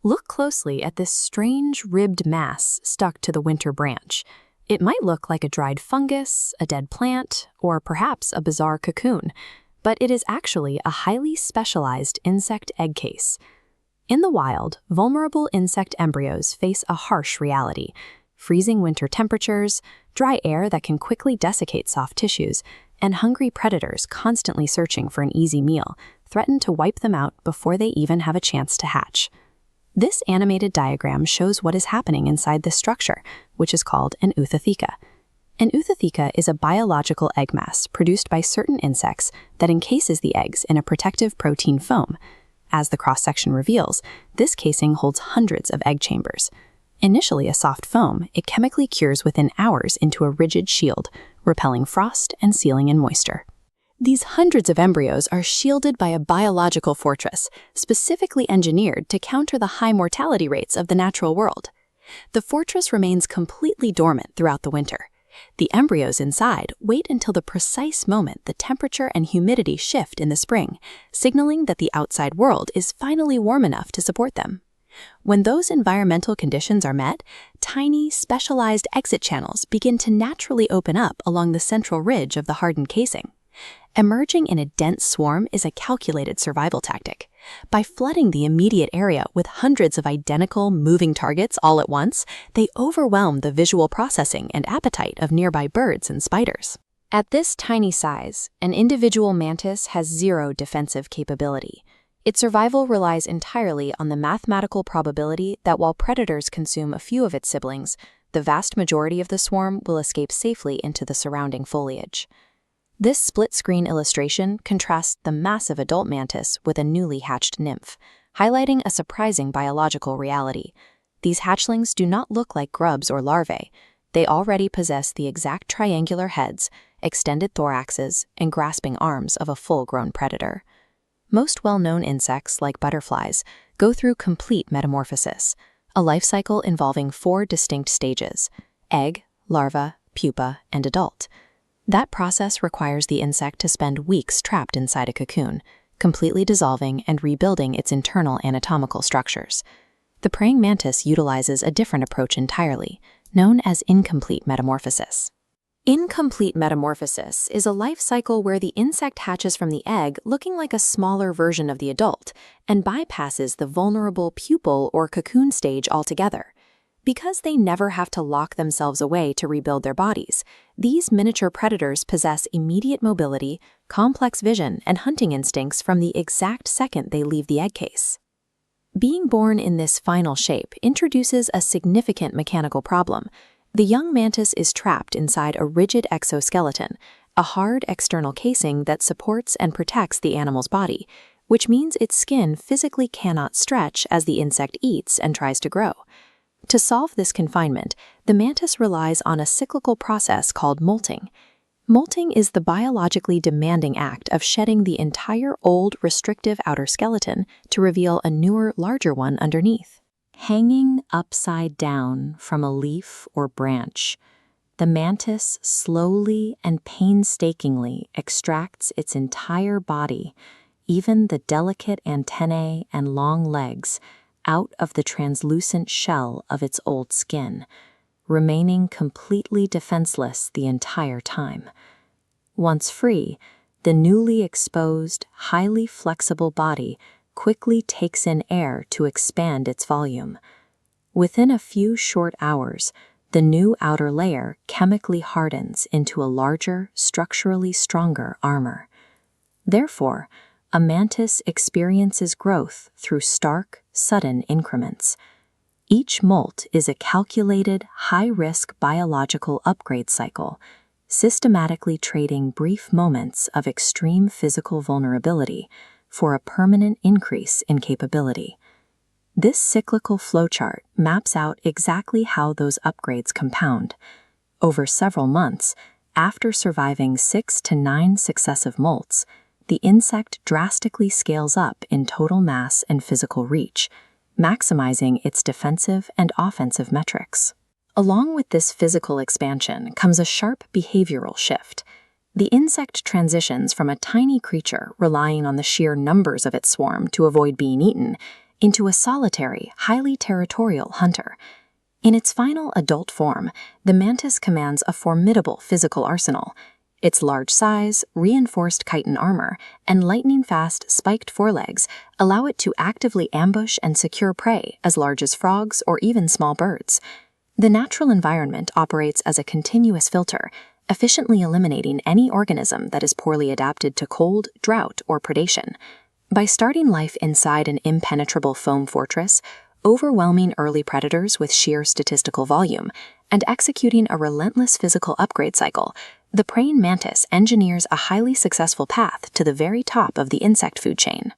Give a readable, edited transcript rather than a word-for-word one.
Look closely at this strange ribbed mass stuck to the winter branch. It might look like a dried fungus, a dead plant, or perhaps a bizarre cocoon, but it is actually a highly specialized insect egg case. In the wild, vulnerable insect embryos face a harsh reality: freezing winter temperatures, dry air that can quickly desiccate soft tissues, and hungry predators constantly searching for an easy meal threaten to wipe them out before they even have a chance to hatch. This animated diagram shows what is happening inside this structure, which is called an oothetheca. An oothetheca is a biological egg mass produced by certain insects that encases the eggs in a protective protein foam. As the cross-section reveals, this casing holds hundreds of egg chambers. Initially a soft foam, it chemically cures within hours into a rigid shield, repelling frost and sealing in moisture. These hundreds of embryos are shielded by a biological fortress, specifically engineered to counter the high mortality rates of the natural world. The fortress remains completely dormant throughout the winter. The embryos inside wait until the precise moment the temperature and humidity shift in the spring, signaling that the outside world is finally warm enough to support them. When those environmental conditions are met, tiny, specialized exit channels begin to naturally open up along the central ridge of the hardened casing. Emerging in a dense swarm is a calculated survival tactic. By flooding the immediate area with hundreds of identical, moving targets all at once, they overwhelm the visual processing and appetite of nearby birds and spiders. At this tiny size, an individual mantis has zero defensive capability. Its survival relies entirely on the mathematical probability that while predators consume a few of its siblings, the vast majority of the swarm will escape safely into the surrounding foliage. This split-screen illustration contrasts the massive adult mantis with a newly hatched nymph, highlighting a surprising biological reality. These hatchlings do not look like grubs or larvae. They already possess the exact triangular heads, extended thoraxes, and grasping arms of a full-grown predator. Most well-known insects, like butterflies, go through complete metamorphosis, a life cycle involving 4 distinct stages: egg, larva, pupa, and adult. That process requires the insect to spend weeks trapped inside a cocoon, completely dissolving and rebuilding its internal anatomical structures. The praying mantis utilizes a different approach entirely, known as incomplete metamorphosis. Incomplete metamorphosis is a life cycle where the insect hatches from the egg looking like a smaller version of the adult and bypasses the vulnerable pupal or cocoon stage altogether. Because they never have to lock themselves away to rebuild their bodies, these miniature predators possess immediate mobility, complex vision, and hunting instincts from the exact second they leave the egg case. Being born in this final shape introduces a significant mechanical problem. The young mantis is trapped inside a rigid exoskeleton, a hard external casing that supports and protects the animal's body, which means its skin physically cannot stretch as the insect eats and tries to grow. To solve this confinement, the mantis relies on a cyclical process called molting. Molting is the biologically demanding act of shedding the entire old, restrictive outer skeleton to reveal a newer, larger one underneath. Hanging upside down from a leaf or branch, the mantis slowly and painstakingly extracts its entire body, even the delicate antennae and long legs, out of the translucent shell of its old skin, remaining completely defenseless the entire time. Once free, the newly exposed, highly flexible body quickly takes in air to expand its volume. Within a few short hours, the new outer layer chemically hardens into a larger, structurally stronger armor. Therefore, a mantis experiences growth through stark, sudden increments. Each molt is a calculated, high-risk biological upgrade cycle, systematically trading brief moments of extreme physical vulnerability for a permanent increase in capability. This cyclical flowchart maps out exactly how those upgrades compound. Over several months, after surviving 6 to 9 successive molts, the insect drastically scales up in total mass and physical reach, maximizing its defensive and offensive metrics. Along with this physical expansion comes a sharp behavioral shift. The insect transitions from a tiny creature relying on the sheer numbers of its swarm to avoid being eaten into a solitary, highly territorial hunter. In its final adult form, the mantis commands a formidable physical arsenal. Its large size, reinforced chitin armor, and lightning-fast spiked forelegs allow it to actively ambush and secure prey as large as frogs or even small birds. The natural environment operates as a continuous filter, efficiently eliminating any organism that is poorly adapted to cold, drought, or predation. By starting life inside an impenetrable foam fortress, overwhelming early predators with sheer statistical volume, and executing a relentless physical upgrade cycle, the praying mantis engineers a highly successful path to the very top of the insect food chain.